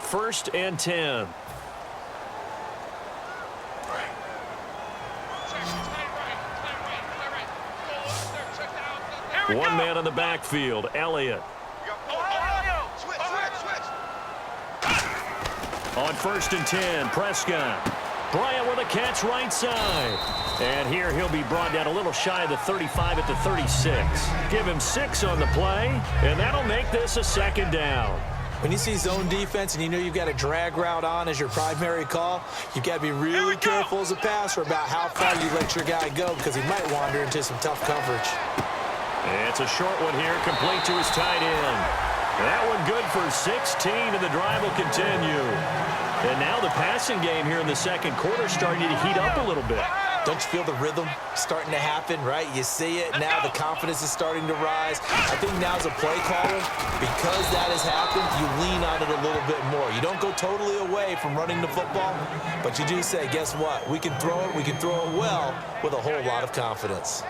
1st and 10. One man on the backfield, Elliott. On 1st and 10, Prescott. Bryant with a catch right side. And here he'll be brought down a little shy of the 35 at the 36. Give him 6 on the play, and that'll make this a 2nd down. When you see zone defense and you know you've got a drag route on as your primary call, you've got to be really careful as a passer about how far you let your guy go because he might wander into some tough coverage. It's a short one here, complete to his tight end. That one good for 16, and the drive will continue. And now the passing game here in the 2nd quarter starting to heat up a little bit. Don't you feel the rhythm starting to happen, right? You see it. Now the confidence is starting to rise. I think now as a play caller, because that has happened, you lean on it a little bit more. You don't go totally away from running the football, but you do say, guess what? We can throw it. We can throw it well with a whole lot of confidence.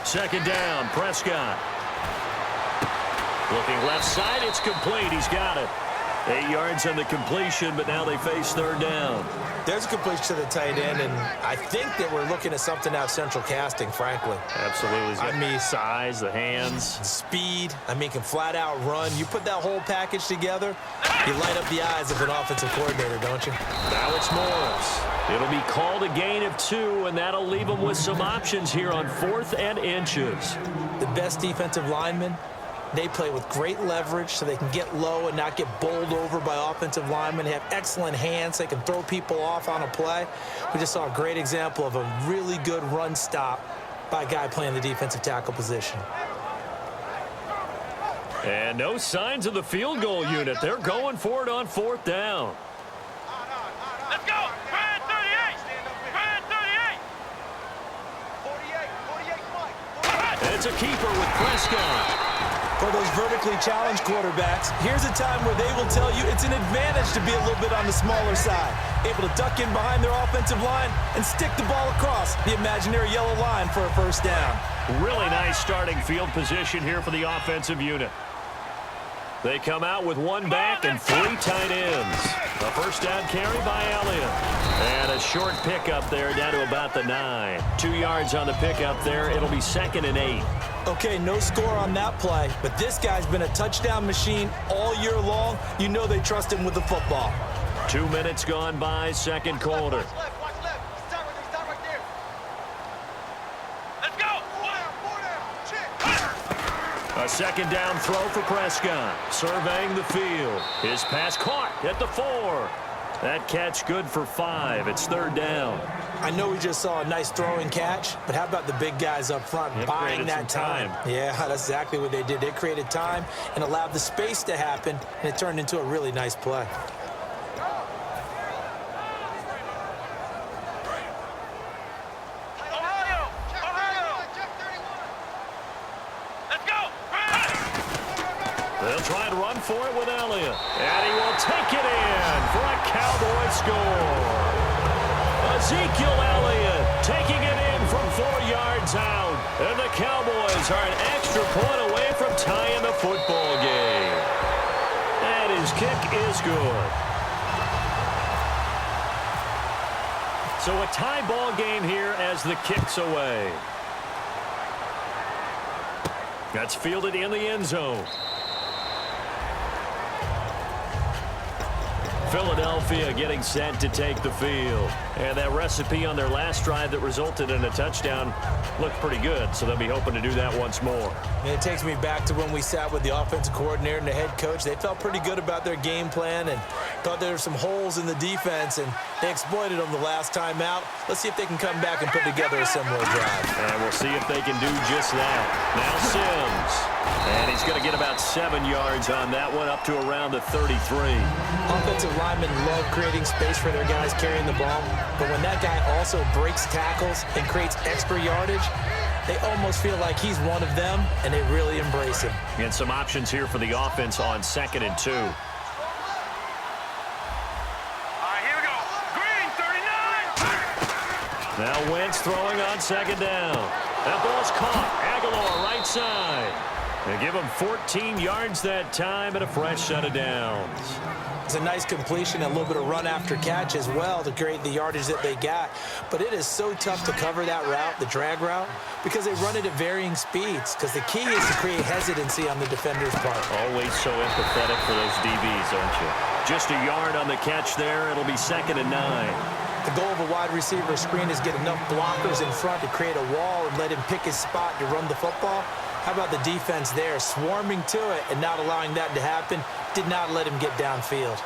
Second down, Prescott. Looking left side, it's complete. He's got it. 8 yards on the completion, but now they face 3rd down. There's a completion to the tight end, and I think that we're looking at something out of central casting, frankly. Absolutely. I mean, size, the hands. Speed. I mean, can flat out run. You put that whole package together, you light up the eyes of an offensive coordinator, don't you? Now it's Morris. It'll be called a gain of 2, and that'll leave them with some options here on 4th and inches. The best defensive linemen, they play with great leverage so they can get low and not get bowled over by offensive linemen. They have excellent hands. They can throw people off on a play. We just saw a great example of a really good run stop by a guy playing the defensive tackle position. And no signs of the field goal unit. They're going for it on 4th down. Let's go! Brad 38! Brad 38! It's a keeper with Prescott. For those vertically challenged quarterbacks, here's a time where they will tell you it's an advantage to be a little bit on the smaller side, able to duck in behind their offensive line and stick the ball across the imaginary yellow line for a 1st down. Really nice starting field position here for the offensive unit. They come out with 1 back and 3 tight ends. A 1st down carry by Elliott. And a short pickup there down to about the 9. 2 yards on the pickup there. It'll be 2nd and 8. Okay, no score on that play, but this guy's been a touchdown machine all year long. You know they trust him with the football. 2 minutes gone by, 2nd quarter. Watch left. Start right there. Let's go! 4 down. A 2nd down throw for Prescott. Surveying the field. His pass caught at the 4. That catch good for 5. It's 3rd down. I know we just saw a nice throwing catch, but how about the big guys up front buying that time? Yeah, that's exactly what they did. They created time and allowed the space to happen, and it turned into a really nice play. They'll try to run for it with Elliott. And he will take it in for a Cowboy score. Ezekiel Elliott taking it in from 4 yards out. And the Cowboys are an extra point away from tying the football game. And his kick is good. So a tie ball game here as the kick's away. That's fielded in the end zone. Philadelphia getting set to take the field. And that recipe on their last drive that resulted in a touchdown looked pretty good, so they'll be hoping to do that once more. And it takes me back to when we sat with the offensive coordinator and the head coach. They felt pretty good about their game plan and thought there were some holes in the defense, and They exploited them the last time out. Let's see if they can come back and put together a similar drive. And we'll see if they can do just that. Now Sims. And he's going to get about 7 yards on that one, up to around the 33. Offensive linemen love creating space for their guys carrying the ball, but when that guy also breaks tackles and creates extra yardage, they almost feel like he's one of them, and they really embrace him. And some options here for the offense on 2nd and 2. Now Wentz throwing on 2nd down. That ball's caught. Aguilar right side. They give him 14 yards that time and a fresh set of downs. It's a nice completion, a little bit of run after catch as well to create the yardage that they got. But it is so tough to cover that route, the drag route, because they run it at varying speeds. Because the key is to create hesitancy on the defender's part. Always so empathetic for those DBs, aren't you? Just a yard on the catch there. It'll be 2nd and 9. The goal of a wide receiver screen is get enough blockers in front to create a wall and let him pick his spot to run the football. How about the defense there, swarming to it and not allowing that to happen? Did not let him get downfield.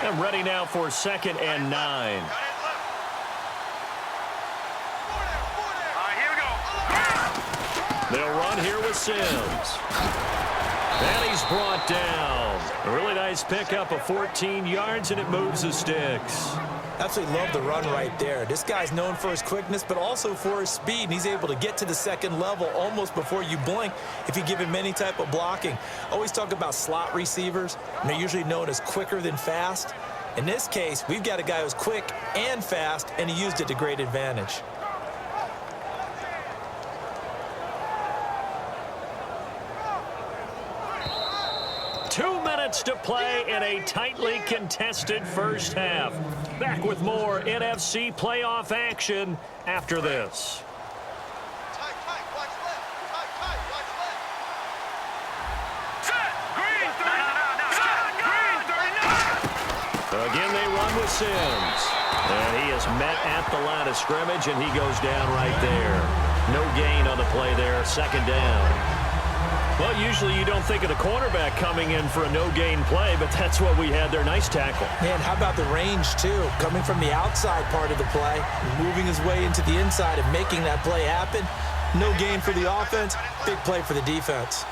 And ready now for 2nd and 9. They'll run here with Sims. And he's brought down. A really nice pickup of 14 yards, and it moves the sticks. Absolutely love the run right there. This guy's known for his quickness, but also for his speed. And he's able to get to the 2nd level almost before you blink if you give him any type of blocking. Always talk about slot receivers, and they're usually known as quicker than fast. In this case, we've got a guy who's quick and fast, and he used it to great advantage. To play in a tightly contested first half. Back with more NFC playoff action after this. Tight, watch left. Tight, watch left. Set, green, 39. Set, green, 39. Again, they run with Sims. And he is met at the line of scrimmage, and he goes down right there. No gain on the play there, 2nd down. Well, usually you don't think of the cornerback coming in for a no-gain play, but that's what we had there. Nice tackle. Man, how about the range, too? Coming from the outside part of the play, moving his way into the inside and making that play happen. No gain for the offense, big play for the defense.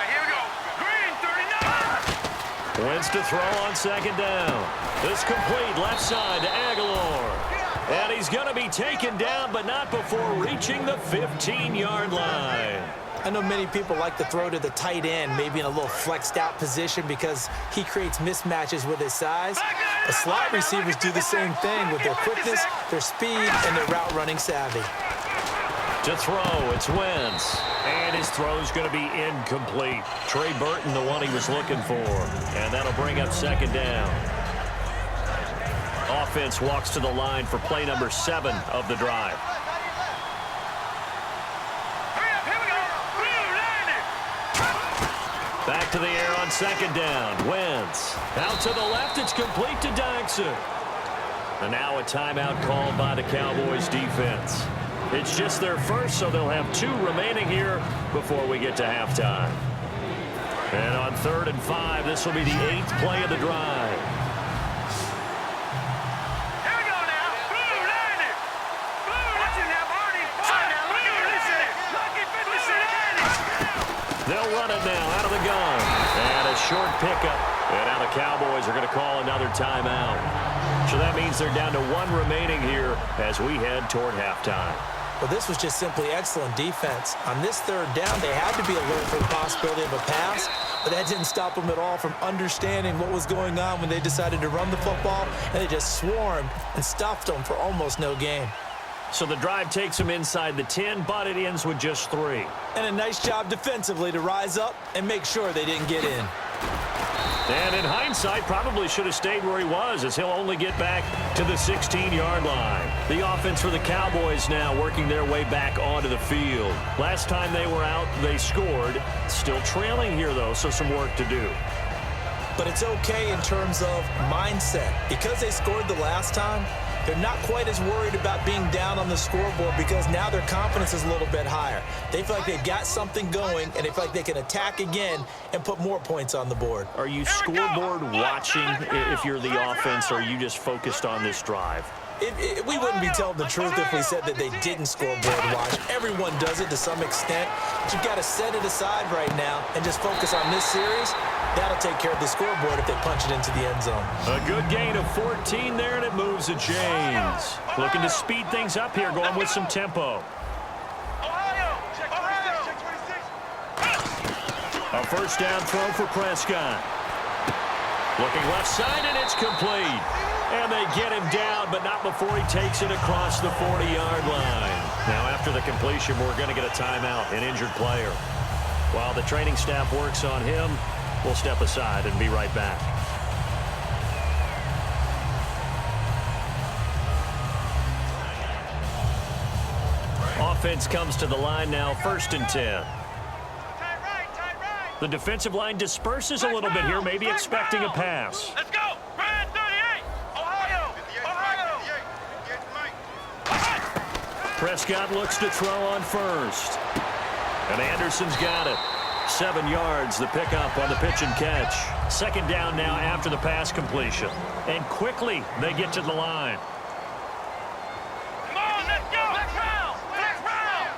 Here we go. Green, 39. Wentz to throw on 2nd down. This complete left side to Aguilar. And he's going to be taken down, but not before reaching the 15-yard line. I know many people like to throw to the tight end, maybe in a little flexed out position because he creates mismatches with his size. The slot receivers do the same thing with their quickness, their speed, and their route running savvy. To throw, it's Wentz. And his throw's going to be incomplete. Trey Burton, the one he was looking for. And that'll bring up 2nd down. Offense walks to the line for play number 7 of the drive. Back to the air on 2nd down. Wentz. Out to the left. It's complete to Dyson. And now a timeout called by the Cowboys defense. It's just their first, so they'll have 2 remaining here before we get to halftime. And on 3rd and 5, this will be the 8th play of the drive. They'll run it now out of the gun. And a short pickup. And now the Cowboys are going to call another timeout. So that means they're down to 1 remaining here as we head toward halftime. Well, this was just simply excellent defense. On this 3rd down, they had to be alert for the possibility of a pass, but that didn't stop them at all from understanding what was going on when they decided to run the football, and they just swarmed and stuffed them for almost no gain. So the drive takes them inside the 10, but it ends with just 3. And a nice job defensively to rise up and make sure they didn't get in. And in hindsight, probably should have stayed where he was, as he'll only get back to the 16-yard line. The offense for the Cowboys now working their way back onto the field. Last time they were out, they scored. Still trailing here, though, so some work to do. But it's okay in terms of mindset. Because they scored the last time, They're not quite as worried about being down on the scoreboard because now their confidence is a little bit higher. They feel like they've got something going, and they feel like they can attack again and put more points on the board. Are you scoreboard watching if you're the offense, or are you just focused on this drive? We wouldn't be telling the truth if we said that they didn't scoreboard watch. Everyone does it to some extent. But you've got to set it aside right now and just focus on this series. That'll take care of the scoreboard if they punch it into the end zone. A good gain of 14 there, and it moves the chains. Looking to speed things up here, going with some tempo. A first down throw for Prescott. Looking left side, and it's complete. And they get him down, but not before he takes it across the 40-yard line. Now, after the completion, we're going to get a timeout, an injured player. While the training staff works on him, we'll step aside and be right back. Offense comes to the line now, 1st and 10. The defensive line disperses a little bit here, maybe expecting a pass. Let's go! Brand 38! Ohio! Prescott looks to throw on first. And Anderson's got it. 7 yards, the pickup on the pitch and catch. 2nd down now after the pass completion. And quickly, they get to the line. Come on, let's go! Let's round! Let's round!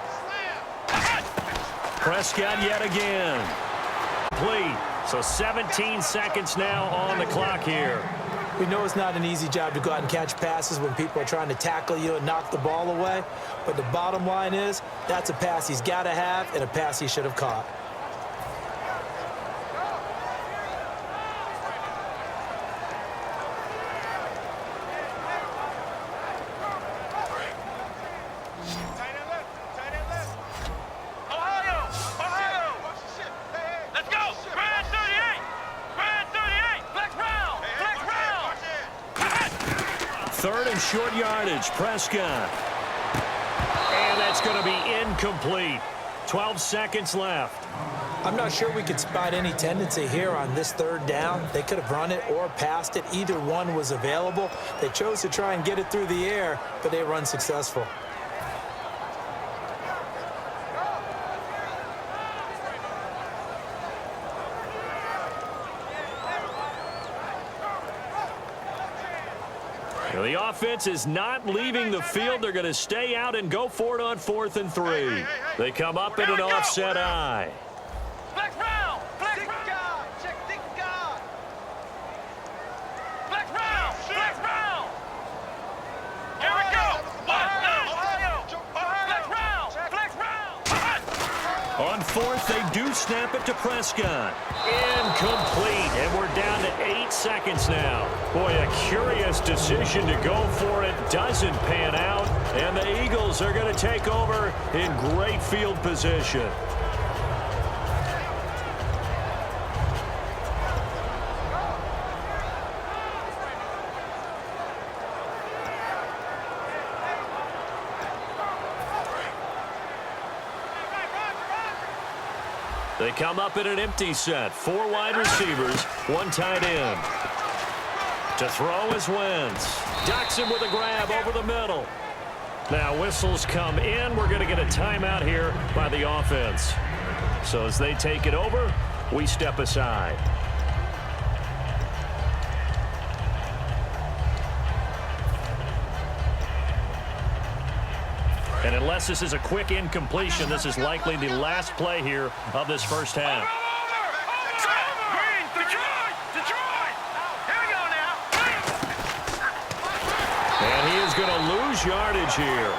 Prescott yet again. Complete. So 17 seconds now on the clock here. We know it's not an easy job to go out and catch passes when people are trying to tackle you and knock the ball away. But the bottom line is, that's a pass he's got to have and a pass he should have caught. Let's go! Brand 38! Brand 38! Let's round! Let's round! 3rd and short yardage, Prescott. And that's going to be incomplete. 12 seconds left. I'm not sure we could spot any tendency here on this 3rd down. They could have run it or passed it. Either one was available. They chose to try and get it through the air, but they were unsuccessful. The offense is not leaving the field. They're going to stay out and go for it on 4th and 3. They come up in an offset eye. Flex round! Flex round! Check the guard. Flex round! Flex round! Here we go! Ohio! Flex round! Flex round! On 4th, they do snap it to Prescott. Incomplete, and we're down to 8 seconds now. Boy, a curious decision to go for it. Doesn't pan out, and the Eagles are going to take over in great field position. They come up in an empty set. 4 wide receivers, 1 tight end. To throw is Wentz. Ducks him with a grab over the middle. Now whistles come in. We're going to get a timeout here by the offense. So as they take it over, we step aside. And unless this is a quick incompletion, this is likely the last play here of this first half. Detroit! Here we go now! And he is going to lose yardage here.